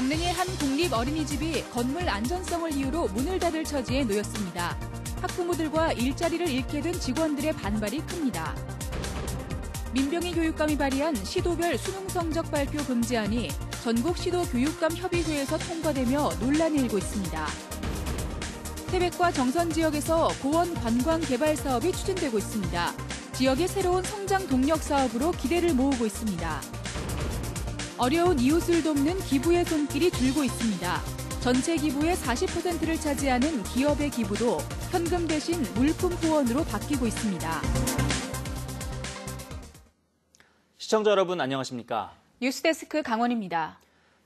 강릉의 한 공립어린이집이 건물 안전성을 이유로 문을 닫을 처지에 놓였습니다. 학부모들과 일자리를 잃게 된 직원들의 반발이 큽니다. 민병희 교육감이 발의한 시도별 수능 성적 발표 금지안이 전국 시도교육감 협의회에서 통과되며 논란이 일고 있습니다. 태백과 정선 지역에서 고원 관광 개발 사업이 추진되고 있습니다. 지역의 새로운 성장 동력 사업으로 기대를 모으고 있습니다. 어려운 이웃을 돕는 기부의 손길이 줄고 있습니다. 전체 기부의 40%를 차지하는 기업의 기부도 현금 대신 물품 후원으로 바뀌고 있습니다. 시청자 여러분 안녕하십니까? 뉴스데스크 강원입니다.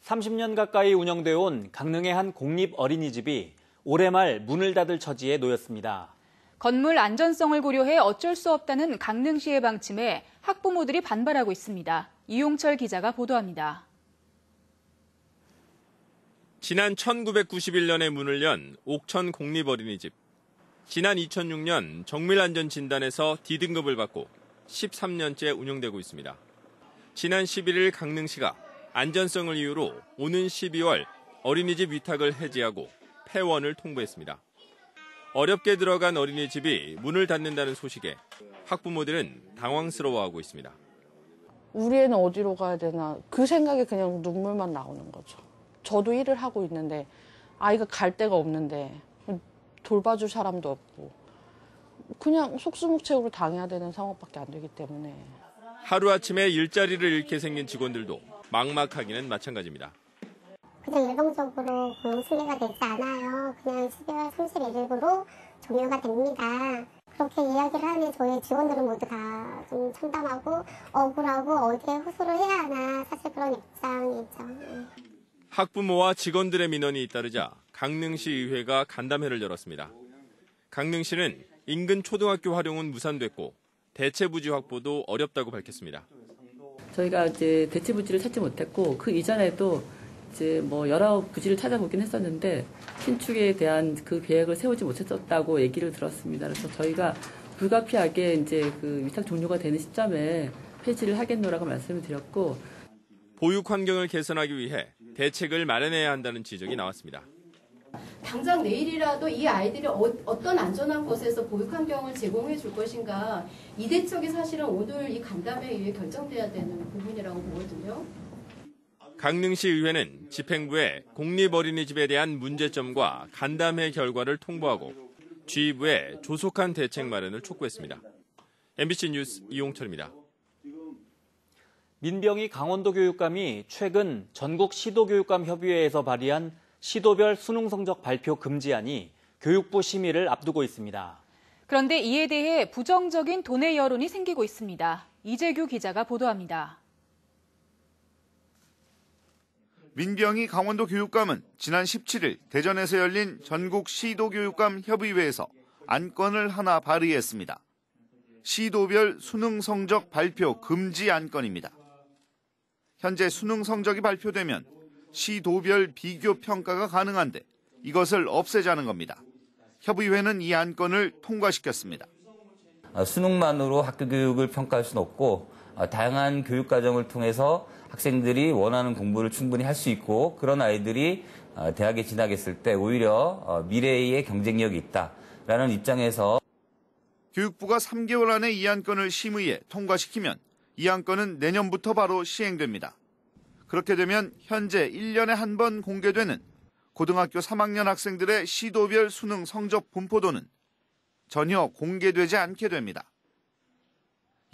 30년 가까이 운영되어 온 강릉의 한 공립 어린이집이 올해 말 문을 닫을 처지에 놓였습니다. 건물 안전성을 고려해 어쩔 수 없다는 강릉시의 방침에 학부모들이 반발하고 있습니다. 이용철 기자가 보도합니다. 지난 1991년에 문을 연 옥천 공립어린이집. 지난 2006년 정밀안전진단에서 D등급을 받고 13년째 운영되고 있습니다. 지난 11일 강릉시가 안전성을 이유로 오는 12월 어린이집 위탁을 해지하고 폐원을 통보했습니다. 어렵게 들어간 어린이집이 문을 닫는다는 소식에 학부모들은 당황스러워하고 있습니다. 우리 애는 어디로 가야 되나 그 생각에 그냥 눈물만 나오는 거죠. 저도 일을 하고 있는데 아이가 갈 데가 없는데 돌봐줄 사람도 없고 그냥 속수무책으로 당해야 되는 상황밖에 안 되기 때문에. 하루아침에 일자리를 잃게 생긴 직원들도 막막하기는 마찬가지입니다. 그냥 일방적으로 고용 승계가 되지 않아요. 그냥 12월 31일부로 종료가 됩니다. 그렇게 이야기를 하니 저희 직원들은 모두 다 좀 참담하고 억울하고 어디에 호소를 해야 하나 사실 그런 입장이죠. 학부모와 직원들의 민원이 잇따르자 강릉시 의회가 간담회를 열었습니다. 강릉시는 인근 초등학교 활용은 무산됐고 대체 부지 확보도 어렵다고 밝혔습니다. 저희가 이제 대체 부지를 찾지 못했고 그 이전에도 이제 여러 부지를 찾아보긴 했었는데 신축에 대한 그 계획을 세우지 못했었다고 얘기를 들었습니다. 그래서 저희가 불가피하게 이제 그 위탁 종료가 되는 시점에 폐지를 하겠노라고 말씀을 드렸고 보육 환경을 개선하기 위해 대책을 마련해야 한다는 지적이 나왔습니다. 당장 내일이라도 이 아이들이 어떤 안전한 곳에서 보육 환경을 제공해 줄 것인가 이 대책이 사실은 오늘 이 간담회에 의해 결정돼야 되는 부분이라고 보거든요. 강릉시 의회는 집행부에 공립어린이집에 대한 문제점과 간담회 결과를 통보하고 주의부에 조속한 대책 마련을 촉구했습니다. MBC 뉴스 이용철입니다. 민병희 강원도 교육감이 최근 전국 시도교육감 협의회에서 발의한 시도별 수능 성적 발표 금지안이 교육부 심의를 앞두고 있습니다. 그런데 이에 대해 부정적인 도내 여론이 생기고 있습니다. 이재규 기자가 보도합니다. 민병희 강원도 교육감은 지난 17일 대전에서 열린 전국 시도교육감 협의회에서 안건을 하나 발의했습니다. 시도별 수능 성적 발표 금지 안건입니다. 현재 수능 성적이 발표되면 시도별 비교 평가가 가능한데 이것을 없애자는 겁니다. 협의회는 이 안건을 통과시켰습니다. 수능만으로 학교 교육을 평가할 수는 없고 다양한 교육 과정을 통해서 학생들이 원하는 공부를 충분히 할 수 있고 그런 아이들이 대학에 진학했을 때 오히려 미래의 경쟁력이 있다라는 입장에서 교육부가 3개월 안에 이 안건을 심의해 통과시키면 이 안건은 내년부터 바로 시행됩니다. 그렇게 되면 현재 1년에 한 번 공개되는 고등학교 3학년 학생들의 시도별 수능 성적 분포도는 전혀 공개되지 않게 됩니다.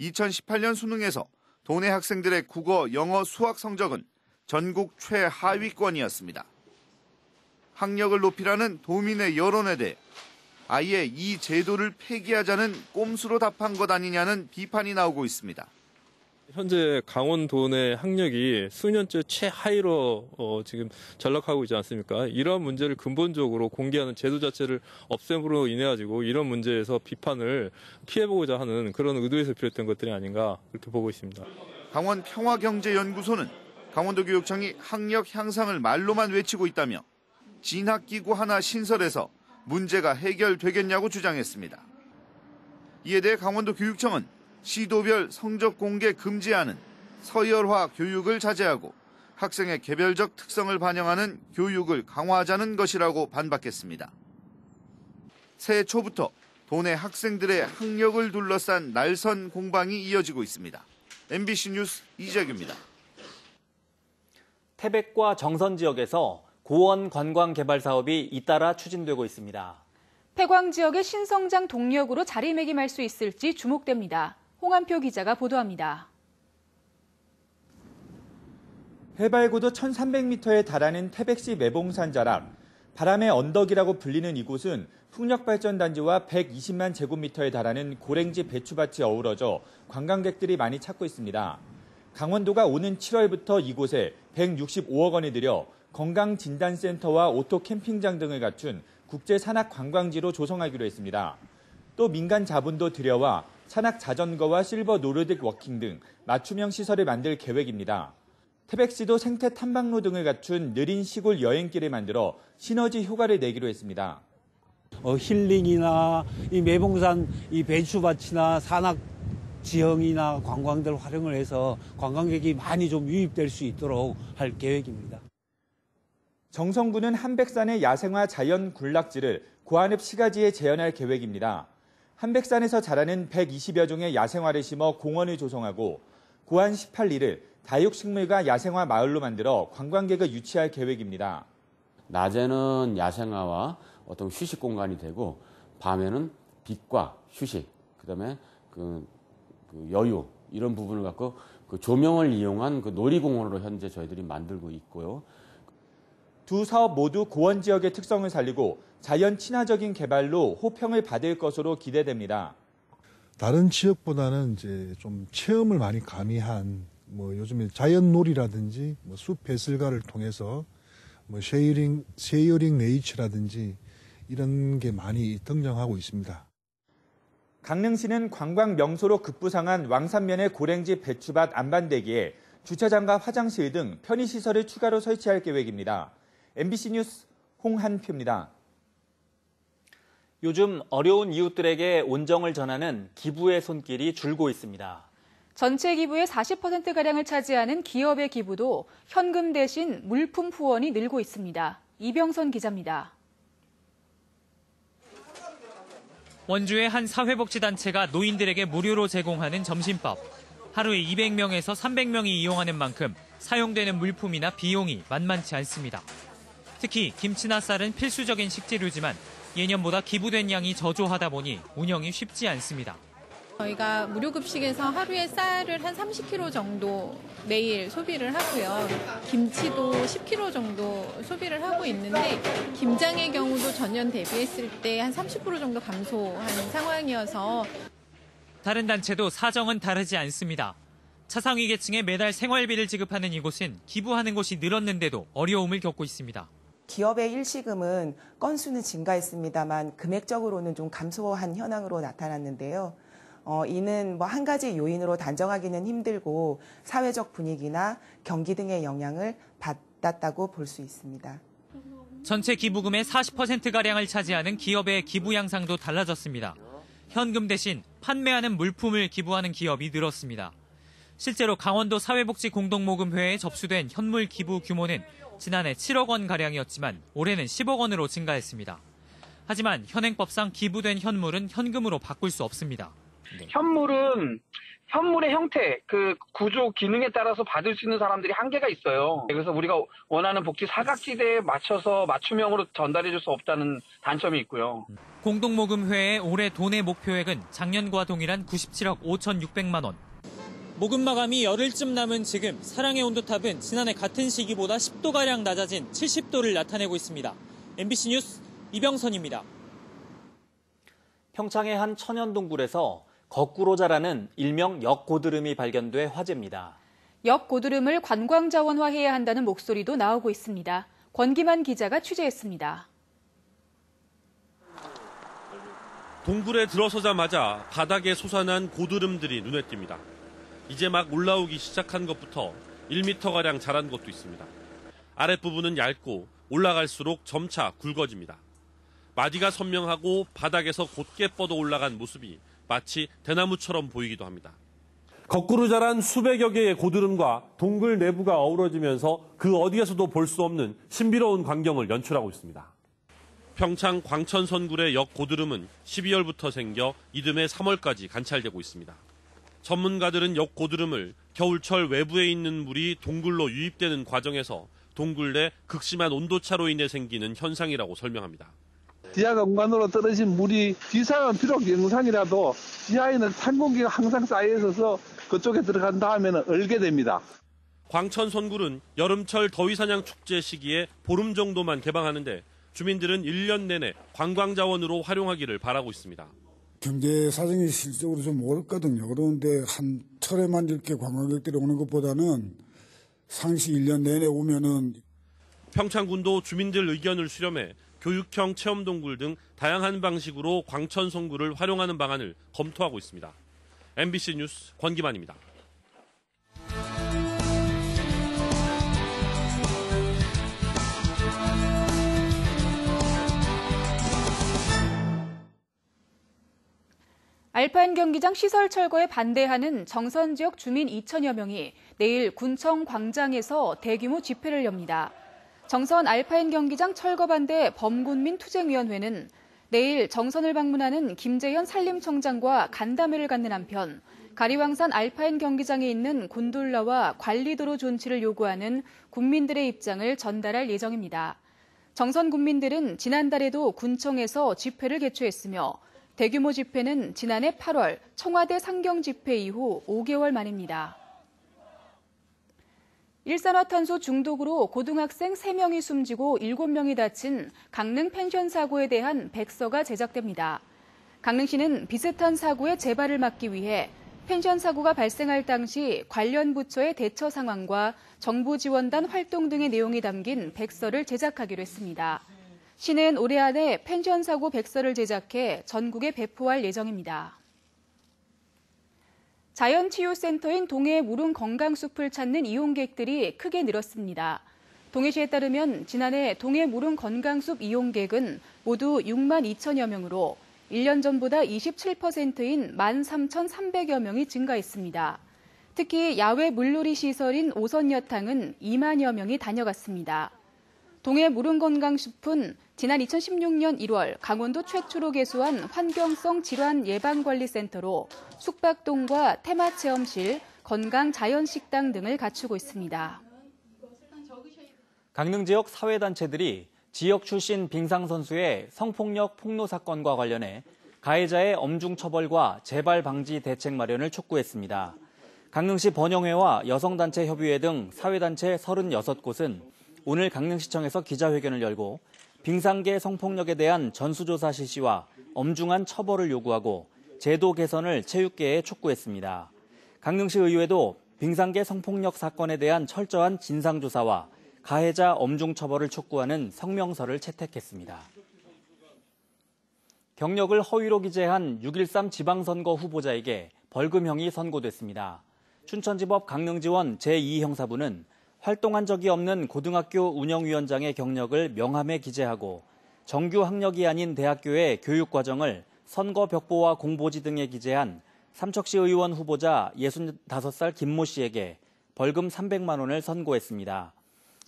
2018년 수능에서 도내 학생들의 국어, 영어, 수학 성적은 전국 최하위권이었습니다. 학력을 높이라는 도민의 여론에 대해 아예 이 제도를 폐기하자는 꼼수로 답한 것 아니냐는 비판이 나오고 있습니다. 현재 강원도 내 학력이 수년째 최하위로 지금 전락하고 있지 않습니까? 이러한 문제를 근본적으로 공개하는 제도 자체를 없앰으로 인해 가지고 이런 문제에서 비판을 피해보고자 하는 그런 의도에서 비롯된 것들이 아닌가 그렇게 보고 있습니다. 강원 평화경제연구소는 강원도 교육청이 학력 향상을 말로만 외치고 있다며 진학기구 하나 신설해서 문제가 해결되겠냐고 주장했습니다. 이에 대해 강원도 교육청은 시도별 성적 공개 금지하는 서열화 교육을 자제하고 학생의 개별적 특성을 반영하는 교육을 강화하자는 것이라고 반박했습니다. 새해 초부터 도내 학생들의 학력을 둘러싼 날선 공방이 이어지고 있습니다. MBC 뉴스 이재규입니다. 태백과 정선 지역에서 고원 관광 개발 사업이 잇따라 추진되고 있습니다. 폐광 지역의 신성장 동력으로 자리매김할 수 있을지 주목됩니다. 홍한표 기자가 보도합니다. 해발 고도 1300m에 달하는 태백시 매봉산 자락, 바람의 언덕이라고 불리는 이곳은 풍력발전단지와 120만 제곱미터에 달하는 고랭지 배추밭이 어우러져 관광객들이 많이 찾고 있습니다. 강원도가 오는 7월부터 이곳에 165억 원을 들여 건강진단센터와 오토캠핑장 등을 갖춘 국제산악관광지로 조성하기로 했습니다. 또 민간 자본도 들여와 산악자전거와 실버 노르딕 워킹 등 맞춤형 시설을 만들 계획입니다. 태백시도 생태 탐방로 등을 갖춘 느린 시골 여행길을 만들어 시너지 효과를 내기로 했습니다. 힐링이나 이 매봉산 이 배추밭이나 산악 지형이나 관광들 활용을 해서 관광객이 많이 좀 유입될 수 있도록 할 계획입니다. 정선구는 한백산의 야생화 자연 군락지를 고안읍 시가지에 재현할 계획입니다. 한백산에서 자라는 120여 종의 야생화를 심어 공원을 조성하고 고안 18리를 다육식물과 야생화 마을로 만들어 관광객을 유치할 계획입니다. 낮에는 야생화와 어떤 휴식 공간이 되고 밤에는 빛과 휴식, 그다음에 그 여유 이런 부분을 갖고 그 조명을 이용한 그 놀이공원으로 현재 저희들이 만들고 있고요. 두 사업 모두 고원 지역의 특성을 살리고 자연 친화적인 개발로 호평을 받을 것으로 기대됩니다. 다른 지역보다는 이제 좀 체험을 많이 가미한 요즘에 자연놀이라든지 숲 배설가를 통해서 쉐어링 네이처라든지 이런 게 많이 등장하고 있습니다. 강릉시는 관광 명소로 급부상한 왕산면의 고랭지 배추밭 안반대기에 주차장과 화장실 등 편의시설을 추가로 설치할 계획입니다. MBC 뉴스 홍한표입니다. 요즘 어려운 이웃들에게 온정을 전하는 기부의 손길이 줄고 있습니다. 전체 기부의 40%가량을 차지하는 기업의 기부도 현금 대신 물품 후원이 늘고 있습니다. 이병선 기자입니다. 원주의 한 사회복지단체가 노인들에게 무료로 제공하는 점심밥. 하루에 200명에서 300명이 이용하는 만큼 사용되는 물품이나 비용이 만만치 않습니다. 특히 김치나 쌀은 필수적인 식재료지만 예년보다 기부된 양이 저조하다 보니 운영이 쉽지 않습니다. 저희가 무료급식에서 하루에 쌀을 한 30kg 정도 매일 소비를 하고요. 김치도 10kg 정도 소비를 하고 있는데 김장의 경우도 전년 대비했을 때 한 30% 정도 감소한 상황이어서 다른 단체도 사정은 다르지 않습니다. 차상위 계층에 매달 생활비를 지급하는 이곳은 기부하는 곳이 늘었는데도 어려움을 겪고 있습니다. 기업의 일시금은 건수는 증가했습니다만 금액적으로는 좀 감소한 현황으로 나타났는데요. 이는 한 가지 요인으로 단정하기는 힘들고 사회적 분위기나 경기 등의 영향을 받았다고 볼 수 있습니다. 전체 기부금의 40%가량을 차지하는 기업의 기부 양상도 달라졌습니다. 현금 대신 판매하는 물품을 기부하는 기업이 늘었습니다. 실제로 강원도 사회복지공동모금회에 접수된 현물 기부 규모는 지난해 7억 원가량이었지만 올해는 10억 원으로 증가했습니다. 하지만 현행법상 기부된 현물은 현금으로 바꿀 수 없습니다. 현물은 현물의 형태, 그 구조, 기능에 따라서 받을 수 있는 사람들이 한계가 있어요. 그래서 우리가 원하는 복지 사각지대에 맞춰서 맞춤형으로 전달해 줄 수 없다는 단점이 있고요. 공동모금회의 올해 도내 목표액은 작년과 동일한 97억 5,600만 원. 모금 마감이 열흘쯤 남은 지금 사랑의 온도탑은 지난해 같은 시기보다 10도가량 낮아진 70도를 나타내고 있습니다. MBC 뉴스 이병선입니다. 평창의 한 천연동굴에서 거꾸로 자라는 일명 역고드름이 발견돼 화제입니다. 역고드름을 관광자원화해야 한다는 목소리도 나오고 있습니다. 권기만 기자가 취재했습니다. 동굴에 들어서자마자 바닥에 솟아난 고드름들이 눈에 띕니다. 이제 막 올라오기 시작한 것부터 1m가량 자란 것도 있습니다. 아랫부분은 얇고 올라갈수록 점차 굵어집니다. 마디가 선명하고 바닥에서 곧게 뻗어 올라간 모습이 마치 대나무처럼 보이기도 합니다. 거꾸로 자란 수백여 개의 고드름과 동굴 내부가 어우러지면서 그 어디에서도 볼 수 없는 신비로운 광경을 연출하고 있습니다. 평창 광천선굴의 역 고드름은 12월부터 생겨 이듬해 3월까지 관찰되고 있습니다. 전문가들은 역 고드름을 겨울철 외부에 있는 물이 동굴로 유입되는 과정에서 동굴 내 극심한 온도차로 인해 생기는 현상이라고 설명합니다. 지하 공간으로 떨어진 물이 지상은 비록 영상이라도 지하에는 찬 공기가 항상 쌓여 있어서 그쪽에 들어간 다음에는 얼게 됩니다. 광천선굴은 여름철 더위사냥 축제 시기에 보름 정도만 개방하는데 주민들은 1년 내내 관광자원으로 활용하기를 바라고 있습니다. 경제 사정이 실적으로 좀 어렵거든요. 그런데 한 철에만 이렇게 관광객들이 오는 것보다는 상시 1년 내내 오면은. 평창군도 주민들 의견을 수렴해 교육형 체험동굴 등 다양한 방식으로 광천선굴을 활용하는 방안을 검토하고 있습니다. MBC 뉴스 권기만입니다. 알파인 경기장 시설 철거에 반대하는 정선 지역 주민 2천여 명이 내일 군청 광장에서 대규모 집회를 엽니다. 정선 알파인 경기장 철거 반대 범군민 투쟁위원회는 내일 정선을 방문하는 김재현 산림청장과 간담회를 갖는 한편 가리왕산 알파인 경기장에 있는 곤돌라와 관리도로 존치를 요구하는 군민들의 입장을 전달할 예정입니다. 정선 군민들은 지난달에도 군청에서 집회를 개최했으며 대규모 집회는 지난해 8월 청와대 상경 집회 이후 5개월 만입니다. 일산화탄소 중독으로 고등학생 3명이 숨지고 7명이 다친 강릉 펜션 사고에 대한 백서가 제작됩니다. 강릉시는 비슷한 사고의 재발을 막기 위해 펜션 사고가 발생할 당시 관련 부처의 대처 상황과 정부 지원단 활동 등의 내용이 담긴 백서를 제작하기로 했습니다. 시는 올해 안에 펜션 사고 백서를 제작해 전국에 배포할 예정입니다. 자연치유센터인 동해 무릉 건강숲을 찾는 이용객들이 크게 늘었습니다. 동해시에 따르면 지난해 동해 무릉 건강숲 이용객은 모두 6만 2천여 명으로 1년 전보다 27%인 13,300여 명이 증가했습니다. 특히 야외 물놀이 시설인 오선여탕은 2만여 명이 다녀갔습니다. 동해 무릉 건강숲은 지난 2016년 1월 강원도 최초로 개소한 환경성 질환 예방관리센터로 숙박동과 테마체험실, 건강자연식당 등을 갖추고 있습니다. 강릉 지역 사회단체들이 지역 출신 빙상 선수의 성폭력 폭로 사건과 관련해 가해자의 엄중 처벌과 재발 방지 대책 마련을 촉구했습니다. 강릉시 번영회와 여성단체 협의회 등 사회단체 36곳은 오늘 강릉시청에서 기자회견을 열고 빙상계 성폭력에 대한 전수조사 실시와 엄중한 처벌을 요구하고 제도 개선을 체육계에 촉구했습니다. 강릉시 의회도 빙상계 성폭력 사건에 대한 철저한 진상조사와 가해자 엄중 처벌을 촉구하는 성명서를 채택했습니다. 경력을 허위로 기재한 6.13 지방선거 후보자에게 벌금형이 선고됐습니다. 춘천지법 강릉지원 제2형사부는 활동한 적이 없는 고등학교 운영위원장의 경력을 명함에 기재하고 정규 학력이 아닌 대학교의 교육과정을 선거 벽보와 공보지 등에 기재한 삼척시 의원 후보자 65살 김모 씨에게 벌금 300만 원을 선고했습니다.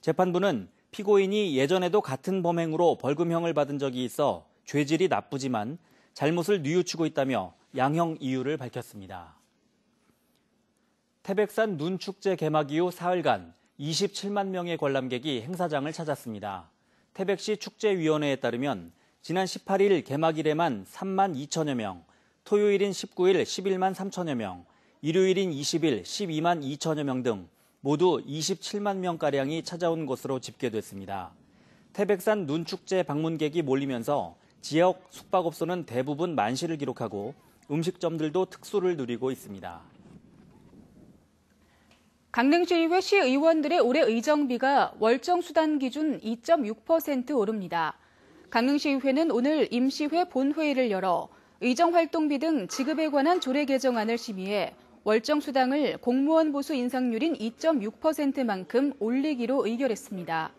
재판부는 피고인이 예전에도 같은 범행으로 벌금형을 받은 적이 있어 죄질이 나쁘지만 잘못을 뉘우치고 있다며 양형 이유를 밝혔습니다. 태백산 눈축제 개막 이후 사흘간 27만 명의 관람객이 행사장을 찾았습니다. 태백시 축제위원회에 따르면 지난 18일 개막일에만 3만 2천여 명, 토요일인 19일 11만 3천여 명, 일요일인 20일 12만 2천여 명 등 모두 27만 명가량이 찾아온 것으로 집계됐습니다. 태백산 눈축제 방문객이 몰리면서 지역 숙박업소는 대부분 만실을 기록하고 음식점들도 특수를 누리고 있습니다. 강릉시의회 시의원들의 올해 의정비가 월정수단 기준 2.6% 오릅니다. 강릉시의회는 오늘 임시회 본회의를 열어 의정활동비 등 지급에 관한 조례 개정안을 심의해 월정수당을 공무원 보수 인상률인 2.6%만큼 올리기로 의결했습니다.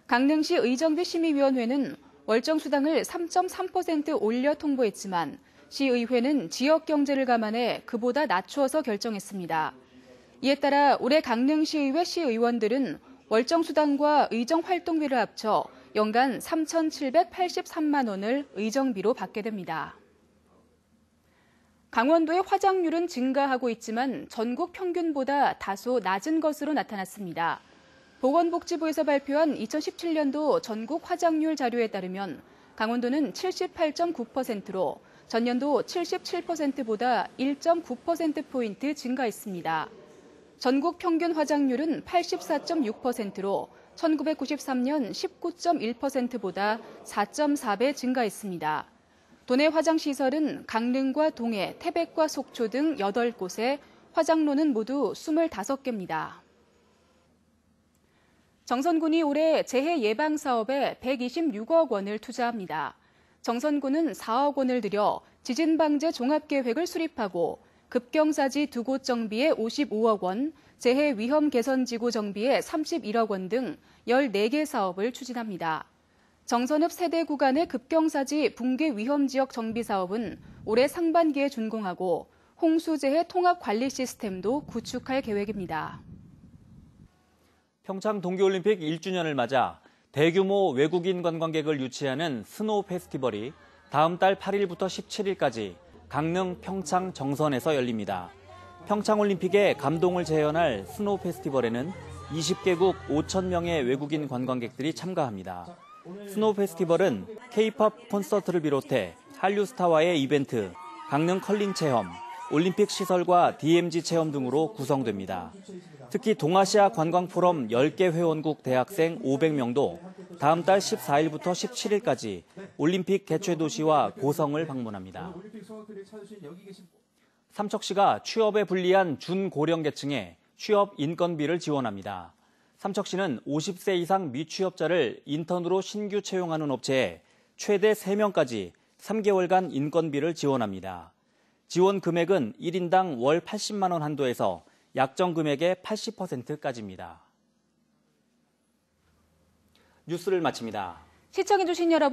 강릉시 의정비 심의위원회는 월정수당을 3.3% 올려 통보했지만 시의회는 지역 경제를 감안해 그보다 낮추어서 결정했습니다. 이에 따라 올해 강릉시의회 시의원들은 월정수당과 의정활동비를 합쳐 연간 3,783만 원을 의정비로 받게 됩니다. 강원도의 화장률은 증가하고 있지만 전국 평균보다 다소 낮은 것으로 나타났습니다. 보건복지부에서 발표한 2017년도 전국 화장률 자료에 따르면 강원도는 78.9%로 전년도 77%보다 1.9%포인트 증가했습니다. 전국 평균 화장률은 84.6%로 1993년 19.1%보다 4.4배 증가했습니다. 도내 화장시설은 강릉과 동해, 태백과 속초 등 8곳에 화장로는 모두 25개입니다. 정선군이 올해 재해 예방 사업에 126억 원을 투자합니다. 정선군은 4억 원을 들여 지진 방제 종합계획을 수립하고 급경사지 2곳 정비에 55억 원, 재해 위험 개선 지구 정비에 31억 원 등 14개 사업을 추진합니다. 정선읍 세대 구간의 급경사지 붕괴 위험 지역 정비 사업은 올해 상반기에 준공하고 홍수재해 통합 관리 시스템도 구축할 계획입니다. 평창 동계올림픽 1주년을 맞아 대규모 외국인 관광객을 유치하는 스노우 페스티벌이 다음 달 8일부터 17일까지 강릉, 평창, 정선에서 열립니다. 평창올림픽의 감동을 재현할 스노우 페스티벌에는 20개국 5천 명의 외국인 관광객들이 참가합니다. 스노우 페스티벌은 K-팝 콘서트를 비롯해 한류 스타와의 이벤트, 강릉 컬링 체험, 올림픽 시설과 DMZ 체험 등으로 구성됩니다. 특히 동아시아 관광포럼 10개 회원국 대학생 500명도 다음 달 14일부터 17일까지 올림픽 개최 도시와 고성을 방문합니다. 삼척시가 취업에 불리한 준고령계층에 취업 인건비를 지원합니다. 삼척시는 50세 이상 미취업자를 인턴으로 신규 채용하는 업체에 최대 3명까지 3개월간 인건비를 지원합니다. 지원 금액은 1인당 월 80만 원 한도에서 약정 금액의 80%까지입니다. 뉴스를 마칩니다. 시청해주신 여러분